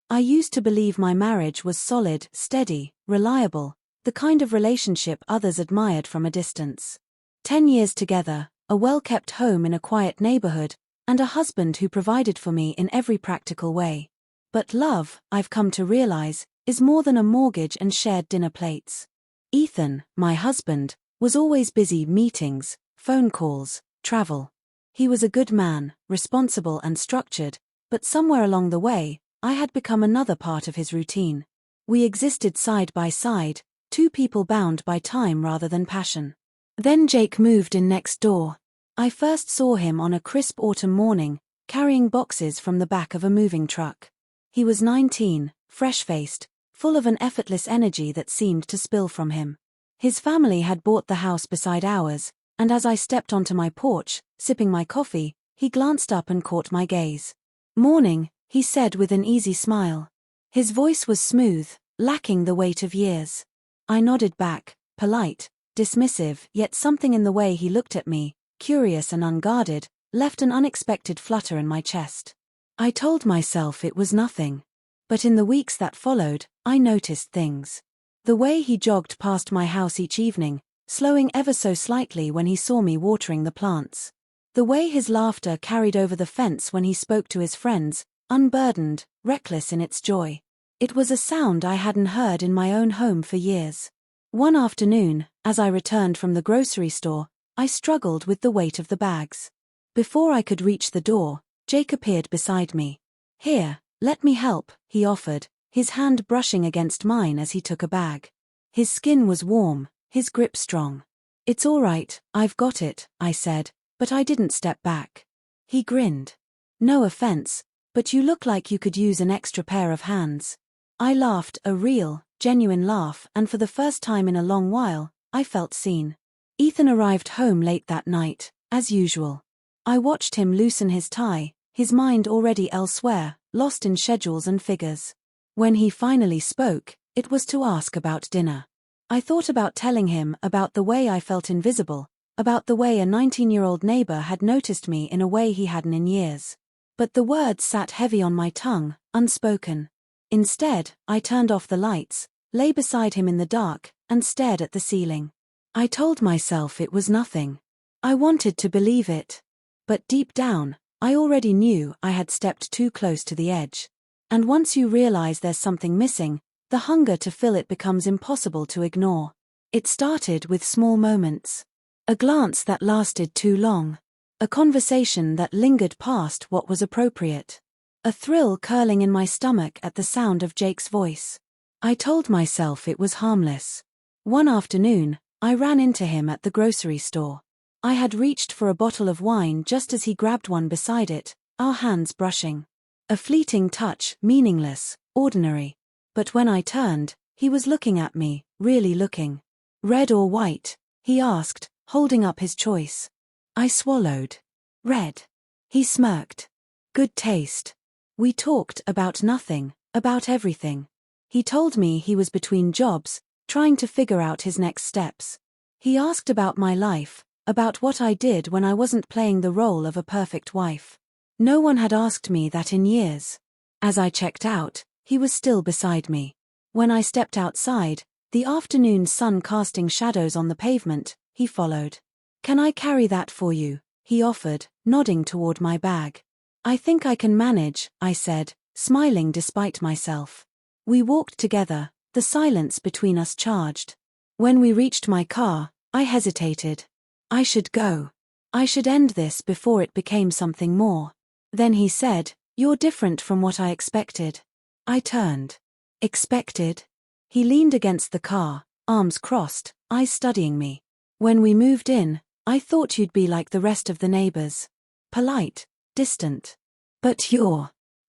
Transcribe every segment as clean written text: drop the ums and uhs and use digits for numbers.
I used to believe my marriage was solid, steady, reliable, the kind of relationship others admired from a distance. 10 years together, a well-kept home in a quiet neighborhood, and a husband who provided for me in every practical way. But love, I've come to realize, is more than a mortgage and shared dinner plates. Ethan, my husband, was always busy meetings, phone calls, travel. He was a good man, responsible and structured, but somewhere along the way, I had become another part of his routine. We existed side by side, two people bound by time rather than passion. Then Jake moved in next door. I first saw him on a crisp autumn morning, carrying boxes from the back of a moving truck. He was 19, fresh-faced, full of an effortless energy that seemed to spill from him. His family had bought the house beside ours, and as I stepped onto my porch, sipping my coffee, he glanced up and caught my gaze. "Morning," he said with an easy smile. His voice was smooth, lacking the weight of years. I nodded back, polite, dismissive, yet something in the way he looked at me, curious and unguarded, left an unexpected flutter in my chest. I told myself it was nothing. But in the weeks that followed, I noticed things. The way he jogged past my house each evening, slowing ever so slightly when he saw me watering the plants. The way his laughter carried over the fence when he spoke to his friends, unburdened, reckless in its joy. It was a sound I hadn't heard in my own home for years. One afternoon, as I returned from the grocery store, I struggled with the weight of the bags. Before I could reach the door, Jake appeared beside me. "Here, let me help," he offered, his hand brushing against mine as he took a bag. His skin was warm, his grip strong. "It's all right, I've got it," I said, but I didn't step back. He grinned. "No offense, but you look like you could use an extra pair of hands." I laughed, a real, genuine laugh, and for the first time in a long while, I felt seen. Ethan arrived home late that night, as usual. I watched him loosen his tie, his mind already elsewhere, lost in schedules and figures. When he finally spoke, it was to ask about dinner. I thought about telling him about the way I felt invisible, about the way a 19-year-old neighbor had noticed me in a way he hadn't in years. But the words sat heavy on my tongue, unspoken. Instead, I turned off the lights, lay beside him in the dark, and stared at the ceiling. I told myself it was nothing. I wanted to believe it. But deep down, I already knew I had stepped too close to the edge. And once you realize there's something missing, the hunger to fill it becomes impossible to ignore. It started with small moments. A glance that lasted too long. A conversation that lingered past what was appropriate. A thrill curling in my stomach at the sound of Jake's voice. I told myself it was harmless. One afternoon, I ran into him at the grocery store. I had reached for a bottle of wine just as he grabbed one beside it, our hands brushing. A fleeting touch, meaningless, ordinary. But when I turned, he was looking at me, really looking. "Red or white?" he asked, holding up his choice. I swallowed. "Red." He smirked. "Good taste." We talked about nothing, about everything. He told me he was between jobs, trying to figure out his next steps. He asked about my life, about what I did when I wasn't playing the role of a perfect wife. No one had asked me that in years. As I checked out, he was still beside me. When I stepped outside, the afternoon sun casting shadows on the pavement, he followed. "Can I carry that for you?" he offered, nodding toward my bag. "I think I can manage," I said, smiling despite myself. We walked together, the silence between us charged. When we reached my car, I hesitated. I should go. I should end this before it became something more. Then he said, "You're different from what I expected." I turned. "Expected?" He leaned against the car, arms crossed, eyes studying me. "When we moved in, I thought you'd be like the rest of the neighbors. Polite, distant. But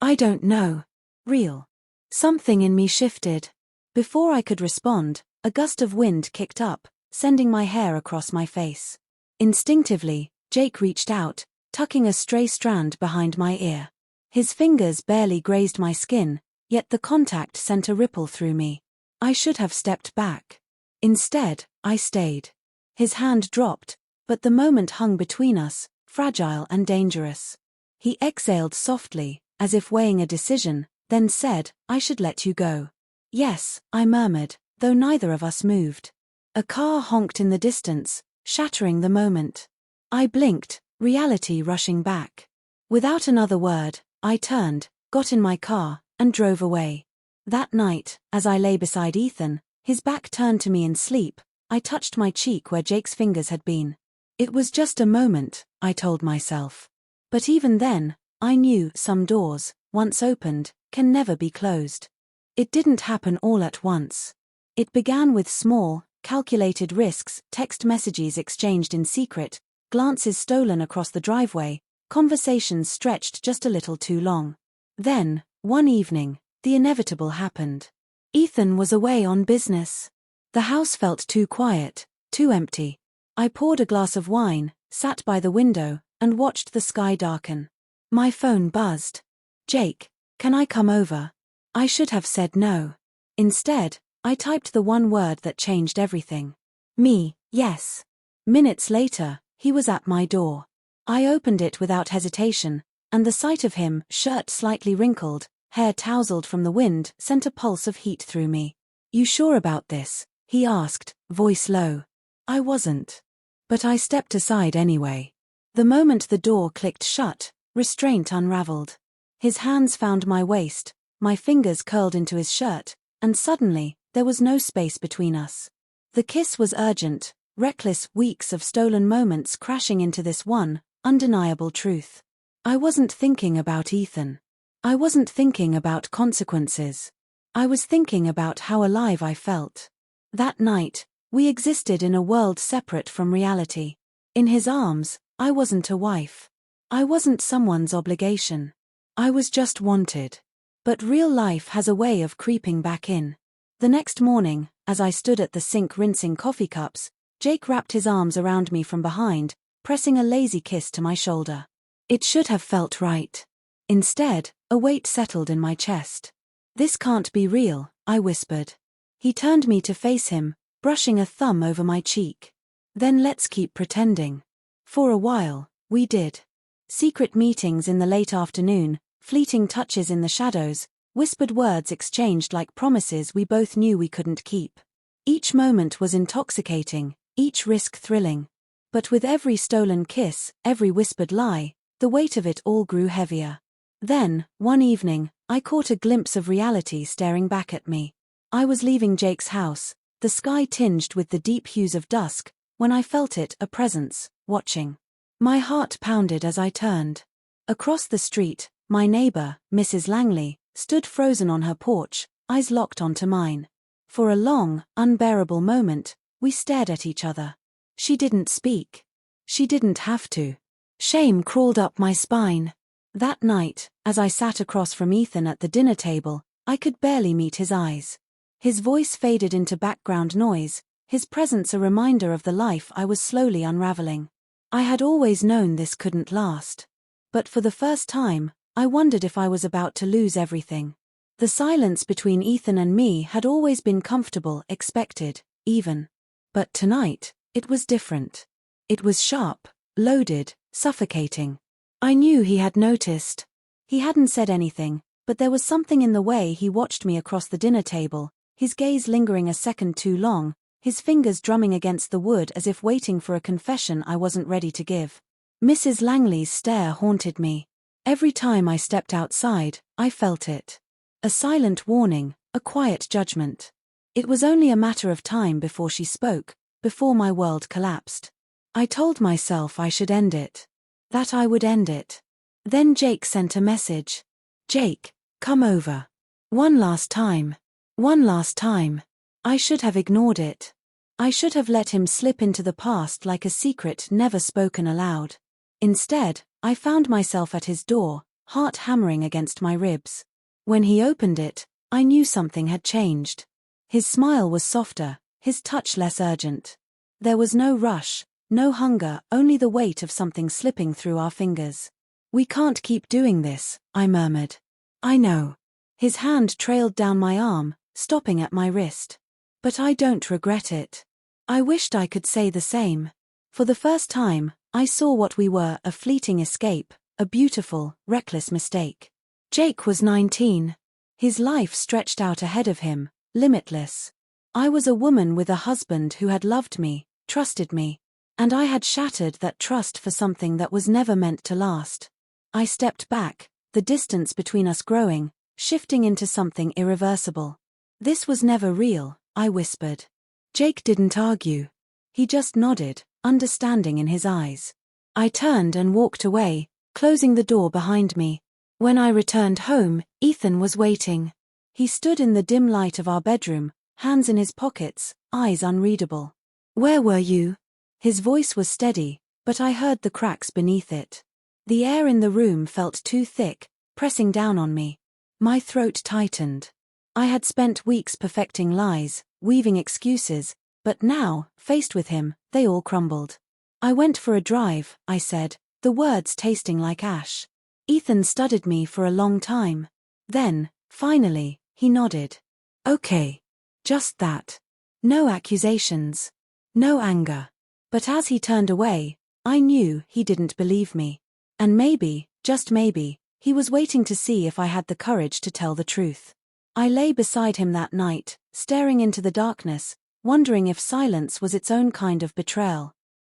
I don't know, real." Something in me shifted. Before I could respond, a gust of wind kicked up, sending my hair across my face. Instinctively, Jake reached out, tucking a stray strand behind my ear. His fingers barely grazed my skin, yet the contact sent a ripple through me. I should have stepped back. Instead, I stayed. His hand dropped, but the moment hung between us, fragile and dangerous. He exhaled softly, as if weighing a decision, then said, "I should let you go." "Yes," I murmured, though neither of us moved. A car honked in the distance, shattering the moment. I blinked, reality rushing back. Without another word, I turned, got in my car, and drove away. That night, as I lay beside Ethan, his back turned to me in sleep, I touched my cheek where Jake's fingers had been. It was just a moment, I told myself. But even then, I knew some doors, once opened, can never be closed. It didn't happen all at once. It began with small, calculated risks, text messages exchanged in secret, glances stolen across the driveway, conversations stretched just a little too long. Then, one evening, the inevitable happened. Ethan was away on business. The house felt too quiet, too empty. I poured a glass of wine, sat by the window, and watched the sky darken. My phone buzzed. "Jake, can I come over?" I should have said no. Instead, I typed the one word that changed everything. Me, yes. Minutes later, he was at my door. I opened it without hesitation, and the sight of him, shirt slightly wrinkled, hair tousled from the wind, sent a pulse of heat through me. "You sure about this?" he asked, voice low. I wasn't. But I stepped aside anyway. The moment the door clicked shut, restraint unraveled. His hands found my waist, my fingers curled into his shirt, and suddenly, there was no space between us. The kiss was urgent, reckless, weeks of stolen moments crashing into this one, undeniable truth. I wasn't thinking about Ethan. I wasn't thinking about consequences. I was thinking about how alive I felt. That night, we existed in a world separate from reality. In his arms, I wasn't a wife. I wasn't someone's obligation. I was just wanted. But real life has a way of creeping back in. The next morning, as I stood at the sink rinsing coffee cups, Jake wrapped his arms around me from behind, pressing a lazy kiss to my shoulder. It should have felt right. Instead, a weight settled in my chest. "This can't be real," I whispered. He turned me to face him, brushing a thumb over my cheek. "Then let's keep pretending." For a while, we did. Secret meetings in the late afternoon, fleeting touches in the shadows, whispered words exchanged like promises we both knew we couldn't keep. Each moment was intoxicating, each risk thrilling. But with every stolen kiss, every whispered lie, the weight of it all grew heavier. Then, one evening, I caught a glimpse of reality staring back at me. I was leaving Jake's house, the sky tinged with the deep hues of dusk, when I felt it, a presence, watching. My heart pounded as I turned. Across the street, my neighbor, Mrs. Langley, stood frozen on her porch, eyes locked onto mine. For a long, unbearable moment, we stared at each other. She didn't speak. She didn't have to. Shame crawled up my spine. That night, as I sat across from Ethan at the dinner table, I could barely meet his eyes. His voice faded into background noise, his presence a reminder of the life I was slowly unraveling. I had always known this couldn't last. But for the first time, I wondered if I was about to lose everything. The silence between Ethan and me had always been comfortable, expected, even. But tonight, it was different. It was sharp, loaded, suffocating. I knew he had noticed. He hadn't said anything, but there was something in the way he watched me across the dinner table, his gaze lingering a second too long, his fingers drumming against the wood as if waiting for a confession I wasn't ready to give. Mrs. Langley's stare haunted me. Every time I stepped outside, I felt it. A silent warning, a quiet judgment. It was only a matter of time before she spoke, before my world collapsed. I told myself I should end it. That I would end it. Then Jake sent a message. "Jake, come over. One last time. One last time." I should have ignored it. I should have let him slip into the past like a secret never spoken aloud. Instead, I found myself at his door, heart hammering against my ribs. When he opened it, I knew something had changed. His smile was softer, his touch less urgent. There was no rush, no hunger, only the weight of something slipping through our fingers. "We can't keep doing this," I murmured. "I know." His hand trailed down my arm, stopping at my wrist. "But I don't regret it." I wished I could say the same. For the first time, I saw what we were, a fleeting escape, a beautiful, reckless mistake. Jake was 19. His life stretched out ahead of him, limitless. I was a woman with a husband who had loved me, trusted me, and I had shattered that trust for something that was never meant to last. I stepped back, the distance between us growing, shifting into something irreversible. This was never real, I whispered. Jake didn't argue. He just nodded, understanding in his eyes. I turned and walked away, closing the door behind me. When I returned home, Ethan was waiting. He stood in the dim light of our bedroom, hands in his pockets, eyes unreadable. "Where were you?" His voice was steady, but I heard the cracks beneath it. The air in the room felt too thick, pressing down on me. My throat tightened. I had spent weeks perfecting lies, weaving excuses, but now, faced with him, they all crumbled. "I went for a drive," I said, the words tasting like ash. Ethan studied me for a long time. Then, finally, he nodded. "Okay. Just that. No accusations. No anger." But as he turned away, I knew he didn't believe me. And maybe, just maybe, he was waiting to see if I had the courage to tell the truth. I lay beside him that night, staring into the darkness, wondering if silence was its own kind of betrayal.